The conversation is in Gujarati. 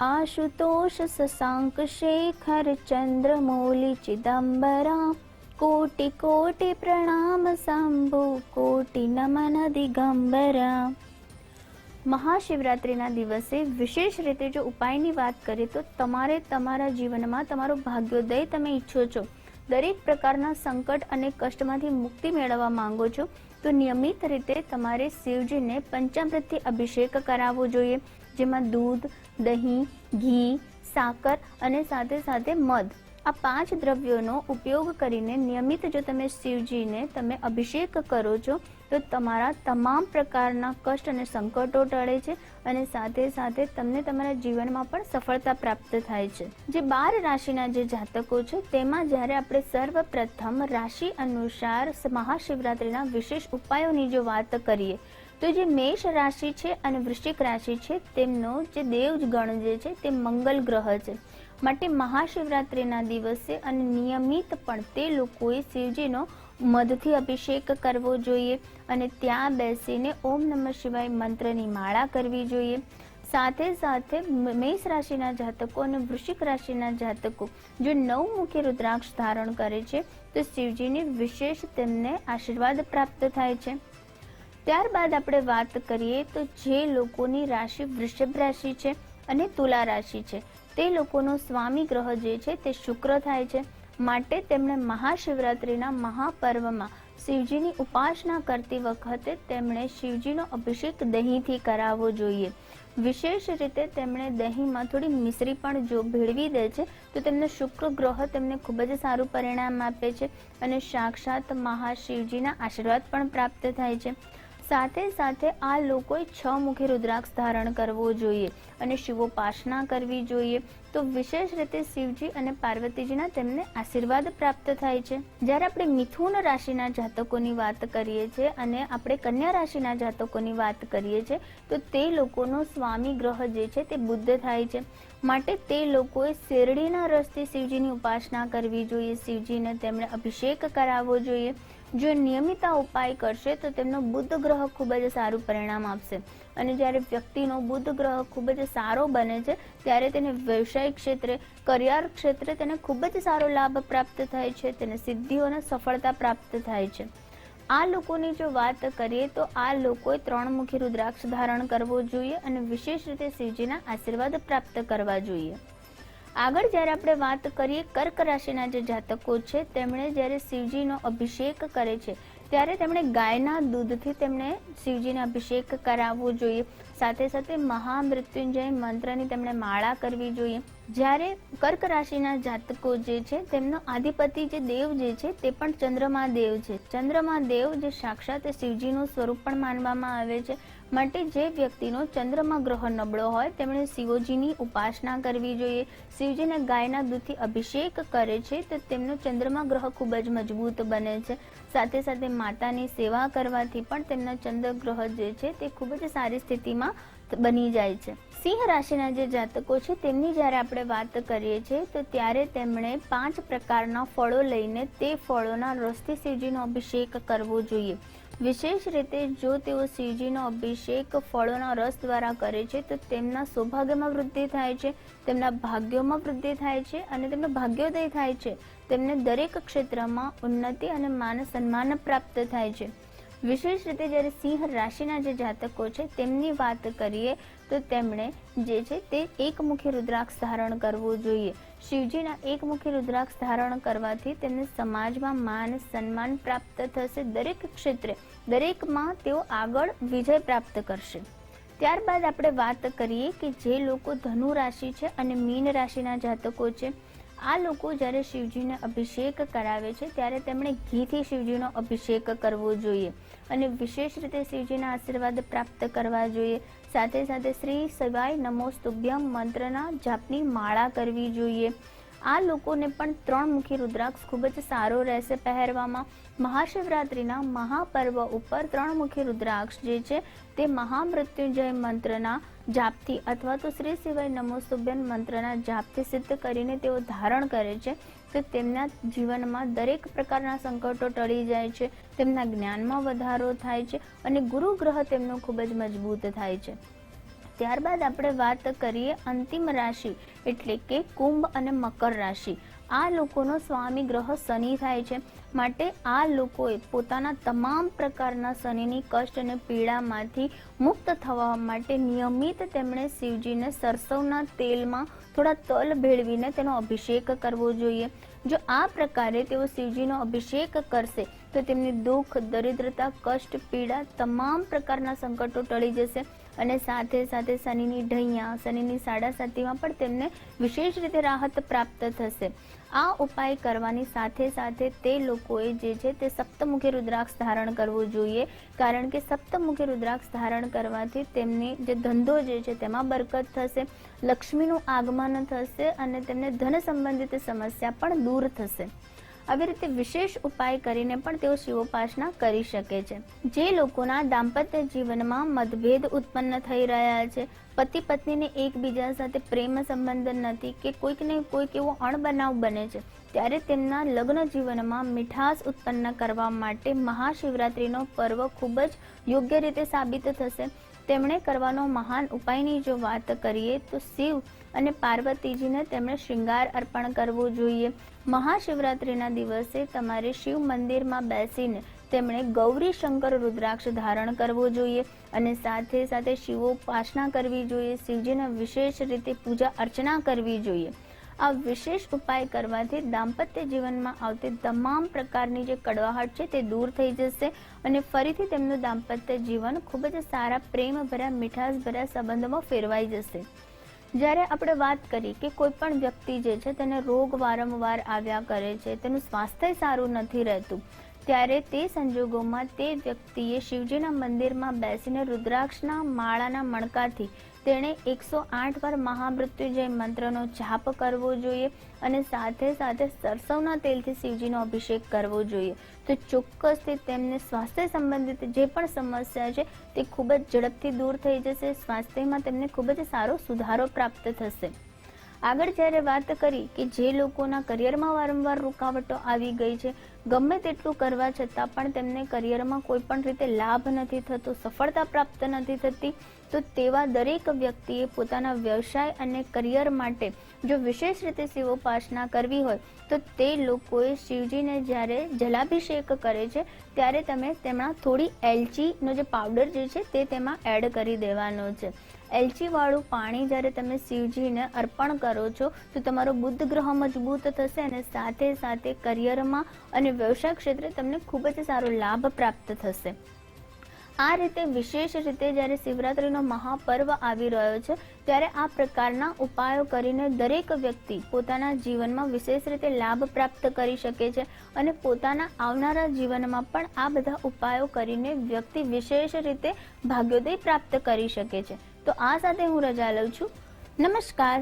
आशुतोष शशांक शेखर चंद्रमौलि चिदंबरा कोटि कोटि प्रणाम शंभु कोटि नमन दिगंबरा। મહાશિવરાત્રિના દિવસે વિશેષ રીતે જો ઉપાયની વાત કરીએ તો તમારે તમારા જીવનમાં તમારો ભાગ્યોદય તમે ઈચ્છો છો, દરેક પ્રકારના સંકટ અને કષ્ટમાંથી મુક્તિ મેળવવા માંગો છો, તો નિયમિત રીતે તમારે શિવજીને પંચામૃતથી અભિષેક કરાવવો જોઈએ, જેમાં દૂધ, દહીં, ઘી, સાકર અને સાથે સાથે મધ, આ 5 દ્રવ્યોનો ઉપયોગ કરીને નિયમિત જો તમે શિવજીને તમે અભિષેક કરો છો તો તમારા તમામ પ્રકારના કષ્ટ અને સંકટો ટળે છે અને સાથે સાથે તમને તમારા જીવનમાં પણ સફળતા પ્રાપ્ત થાય છે। જે 12 રાશિના જે જાતકો છે તેમાં જ્યારે આપણે સર્વપ્રથમ રાશિ અનુસાર મહાશિવરાત્રિના વિશેષ ઉપાયોની જો વાત કરીએ તો જે મેષ રાશિ છે અને વૃશ્ચિક રાશિ છે તેમનો જે દેવગણ જે છે તે મંગલ ગ્રહ છે, માટે મહાશિવરાત્રિના દિવસે અને નિયમિત પણ તે લોકોએ શિવજીનો મધથી અભિષેક કરવો જોઈએ અને ત્યાં બેસીને ઓમ નમઃ શિવાય મંત્રની માળા કરવી જોઈએ। સાથે સાથે મેષ રાશિના જાતકો અને વૃશ્ચિક રાશિના જાતકો જો 9 મુખી રુદ્રાક્ષ ધારણ કરે છે તો શિવજીની વિશેષ તેમને આશીર્વાદ પ્રાપ્ત થાય છે। ત્યારબાદ આપણે વાત કરીએ તો જે લોકોની રાશિ વૃષભ રાશિ છે અને તુલા રાશિ છે તે લોકોનો સ્વામી ગ્રહ જે છે તે શુક્ર થાય છે, માટે તેમણે મહાશિવરાત્રિના મહાપર્વમાં શિવજીની ઉપાસના કરતી વખતે તેમણે શિવજીનો અભિષેક દહીંથી કરાવવો જોઈએ। વિશેષ રીતે તેમણે દહીંમાં થોડી મિશ્રી પણ જો ભેળવી દે છે તો તેમને શુક્ર ગ્રહ તેમને ખૂબ જ સારું પરિણામ આપે છે અને સાક્ષાત મહાશિવજીના આશીર્વાદ પણ પ્રાપ્ત થાય છે। સાથે સાથે આ લોકોએ 6 મુખી રુદ્રાક્ષ ધારણ કરવો જોઈએ અને શિવોપાસના કરવી જોઈએ, તો વિશેષ રીતે શિવજી અને પાર્વતીજીના તેમને આશીર્વાદ પ્રાપ્ત થાય છે। જ્યારે આપણે મિથુન રાશિના જાતકોની વાત કરીએ છીએ અને આપણે કન્યા રાશિના જાતકોની વાત કરીએ છીએ તો તે લોકોનો સ્વામી ગ્રહ જે છે તે બુદ્ધ થાય છે, માટે તે લોકોએ શેરડીના રસથી શિવજીની ઉપાસના કરવી જોઈએ, શિવજીને તેમણે અભિષેક કરાવવો જોઈએ। જો નિયમિત આ ઉપાય કરશે તો તેમનો બુદ્ધ ગ્રહ ખૂબ જ સારું પરિણામ આપશે અને જ્યારે વ્યક્તિનો બુદ્ધ ગ્રહ ખૂબ જ સારો બને છે ત્યારે તેને વ્યવસાયિક ક્ષેત્રે, કરિયર ક્ષેત્રે તેને ખૂબ જ સારો લાભ પ્રાપ્ત થાય છે, તેને સિદ્ધિઓ અને સફળતા પ્રાપ્ત થાય છે। આ લોકોની જો વાત કરીએ તો આ લોકોએ 3 મુખી રુદ્રાક્ષ ધારણ કરવો જોઈએ અને વિશેષ રીતે શિવજીના આશીર્વાદ પ્રાપ્ત કરવા જોઈએ। આગળ જ્યારે આપણે વાત કરીએ કર્ક રાશિના જે જાતકો છે તેમણે જ્યારે શિવજીનો અભિષેક કરે છે ત્યારે તેમણે ગાયના દૂધથી તેમણે શિવજીને અભિષેક કરાવવો જોઈએ, સાથે સાથે મહામૃત્યુંજય મંત્રની તેમણે માળા કરવી જોઈએ। જ્યારે કર્ક રાશિના જાતકો જે છે તેમનો આધિપતિ જે દેવ જે છે તે પણ ચંદ્રમા દેવ છે, ચંદ્રમા દેવ જે સાક્ષાત શિવજીનું સ્વરૂપ પણ માનવામાં આવે છે, માટે જે વ્યક્તિનો ચંદ્રમા ગ્રહ નબળો હોય તેમણે શિવજીની ઉપાસના કરવી જોઈએ। શિવજીને ગાયના દૂધથી અભિષેક કરે છે તો તેમનો ચંદ્રમા ગ્રહ ખૂબ જ મજબૂત બને છે, સાથે સાથે માતાની સેવા કરવાથી પણ તેમના ચંદ્ર ગ્રહ જે છે તે ખૂબ જ સારી સ્થિતિમાં બની જાય છે। સિંહ રાશિના જે જાતકો છે તેમની જ્યારે આપણે વાત કરીએ છીએ તો ત્યારે તેમણે 5 પ્રકારના ફળો લઈને તે ફળોના રસથી શિવજીનો અભિષેક કરવો જોઈએ। વિશેષ રીતે જો તેઓ શિવજીનો અભિષેક ફળોના રસ દ્વારા કરે છે તો તેમના સૌભાગ્યમાં વૃદ્ધિ થાય છે, તેમના ભાગ્યોમાં વૃદ્ધિ થાય છે અને તેમનો ભાગ્યોદય થાય છે, તેમને દરેક ક્ષેત્રમાં ઉન્નતિ અને માન સન્માન પ્રાપ્ત થાય છે। વિશેષ રીતે જ્યારે સિંહ રાશિના જે જાતકો છે તેમની વાત કરીએ તો તેમણે જે છે તે 1 મુખી રુદ્રાક્ષ ધારણ કરવું જોઈએ। શિવજીના 1 મુખી રુદ્રાક્ષ ધારણ કરવાથી તેમને સમાજમાં માન સન્માન પ્રાપ્ત થશે, દરેક ક્ષેત્રે દરેકમાં તેઓ આગળ વિજય પ્રાપ્ત કરશે। ત્યારબાદ આપણે વાત કરીએ કે જે લોકો ધનુ રાશિ છે અને મીન રાશિના જાતકો છે, આ લોકો જ્યારે શિવજીને અભિષેક કરાવે છે ત્યારે તેમણે ઘીથી શિવજીનો અભિષેક કરવો જોઈએ અને વિશેષ રીતે શિવજીના આશીર્વાદ પ્રાપ્ત કરવા જોઈએ, સાથે સાથે શ્રી શિવાય નમોસ્તુભ્યમ મંત્રના જાપની માળા કરવી જોઈએ। આ લોકોને પણ 3 મુખી રુદ્રાક્ષ ખૂબ જ સારો રહેશે પહેરવામાં। મહાશિવરાત્રિના મહાપર્વ ઉપર 3 મુખી રુદ્રાક્ષ જે છે તે મહામૃત્યુંજય મંત્રના જાપથી અથવા તો શ્રી શિવાય નમોસ્તુભ્યમ મંત્રના જાપથી સિદ્ધ કરીને તેઓ ધારણ કરે છે તો તેમના જીવનમાં દરેક પ્રકારના સંકટો ટળી જાય છે, તેમના જ્ઞાનમાં વધારો થાય છે અને ગુરુ ગ્રહ તેમનો ખૂબ જ મજબૂત થાય છે। ત્યારબાદ આપણે વાત કરીએ અંતિમ રાશિ એટલે કે કુંભ અને મકર રાશિ. આ લોકોનો સ્વામી ગ્રહ શનિ થાય છે, માટે આ લોકોએ પોતાના તમામ પ્રકારના શનિની કષ્ટ અને પીડામાંથી મુક્ત થવા માટે નિયમિત તેમણે શિવજીને સરસવના તેલમાં થોડા તલ ભેળવીને તેનો અભિષેક કરવો જોઈએ. જો આ પ્રકારે તેઓ શિવજીનો અભિષેક કરશે તો તેમની દુઃખ, દરિદ્રતા, કષ્ટ, પીડા તમામ પ્રકારના સંકટો ટળી જશે અને સાથે સાથે શનિની ઢૈયા, શનિની સાડાસાતીમાં પણ તેમને વિશેષ રીતે રાહત પ્રાપ્ત થશે. આ ઉપાય કરવાની સાથે સાથે તે લોકોએ જે છે તે સપ્તમુખી રુદ્રાક્ષ ધારણ કરવું જોઈએ, કારણ કે સપ્તમુખી રુદ્રાક્ષ ધારણ કરવાથી તેમની જે ધંધો જે છે તેમાં બરકત થશે, લક્ષ્મીનું આગમન થશે અને તેમને ધન સંબંધિત સમસ્યા પણ દૂર થશે. આવી રીતે વિશેષ ઉપાય કરીને પણ તેઓ શિવોપાસના કરી શકે છે. જે લોકોના દાંપત્ય જીવનમાં મતભેદ ઉત્પન્ન થઈ રહ્યા છે, પતિ પત્નીને એકબીજા સાથે પ્રેમ સંબંધ નથી કે કોઈકને કોઈક એવો અણબનાવ બને છે, ત્યારે તેમના લગ્ન જીવનમાં મીઠાશ ઉત્પન્ન કરવા માટે મહાશિવરાત્રિનો પર્વ ખૂબ જ યોગ્ય રીતે સાબિત થશે. તેમણે કરવાનો મહાન ઉપાયની જો વાત કરીએ તો શિવ અને પાર્વતીજીને તેમણે શૃંગાર અર્પણ કરવું જોઈએ. મહાશિવરાત્રિના દિવસે તમારે શિવ મંદિરમાં બેસીને તેમણે ગૌરી શંકર રુદ્રાક્ષ ધારણ કરવો જોઈએ અને સાથે સાથે શિવોપાસના કરવી જોઈએ, શિવજીને વિશેષ રીતે પૂજા અર્ચના કરવી જોઈએ. આ વિશેષ ઉપાય કરવાથી દાંપત્ય જીવનમાં આવતી તમામ પ્રકારની જે કડવાહટ છે તે દૂર થઈ જશે અને ફરીથી તેમનું દાંપત્ય જીવન ખૂબ જ સારા પ્રેમભર્યા, મીઠાશભર્યા સંબંધોમાં ફેરવાઈ જશે. જ્યારે આપણે વાત કરી કે કોઈ પણ વ્યક્તિ જે છે તેને રોગ વારંવાર આવ્યા કરે છે, તેનું સ્વાસ્થ્ય સારું નથી રહેતું, ત્યારે તે સંજોગોમાં તે વ્યક્તિએ શિવજીના મંદિરમાં બેસીને રુદ્રાક્ષના માળાના મણકાથી તેણે 108 વાર મહામૃત્યુંજય મંત્રનો જાપ કરવો જોઈએ અને સાથે સાથે સરસવના તેલથી શિવજીનો અભિષેક કરવો જોઈએ. તો ચોક્કસથી તેમને સ્વાસ્થ્ય સંબંધિત જે પણ સમસ્યા છે તે ખૂબ જ ઝડપથી દૂર થઈ જશે. સ્વાસ્થ્યમાં તેમને ખૂબ જ સારો સુધારો પ્રાપ્ત થશે. આગળ જ્યારે વાત કરી કે જે લોકોના કરિયરમાં વારંવાર રૂકાવટો આવી ગઈ છે, ગમે તેટલું કરવા છતાં પણ તેમને કરિયરમાં કોઈ પણ રીતે લાભ નથી થતો, સફળતા પ્રાપ્ત નથી થતી, તો તેવા દરેક વ્યક્તિએ પોતાના વ્યવસાય અને કરિયર માટે જો વિશેષ રીતે શિવોપાસના કરવી હોય તો તે લોકોએ શિવજીને જ્યારે જલાભિષેક કરે છે ત્યારે તમે તેમાં થોડી એલચીનો જે પાવડર જે છે તે તેમાં એડ કરી દેવાનો છે. એલચીવાળું પાણી જ્યારે તમે શિવજીને અર્પણ કરો છો તો તમારો બુધ ગ્રહ મજબૂત થશે અને સાથે સાથે કરિયરમાં અને વ્યવસાય ક્ષેત્રે તમને ખૂબ જ સારો લાભ પ્રાપ્ત થશે. આ રીતે વિશેષ રીતે જ્યારે શિવરાત્રિનો મહાપર્વ આવી રહ્યો છે ત્યારે આ પ્રકારના ઉપાયો કરીને દરેક વ્યક્તિ પોતાના જીવનમાં વિશેષ રીતે લાભ પ્રાપ્ત કરી શકે છે અને પોતાના આવનારા જીવનમાં પણ આ બધા ઉપાયો કરીને વ્યક્તિ વિશેષ રીતે ભાગ્યોદય પ્રાપ્ત કરી શકે છે. તો આ સાથે હું રજા લઉં છું. નમસ્કાર.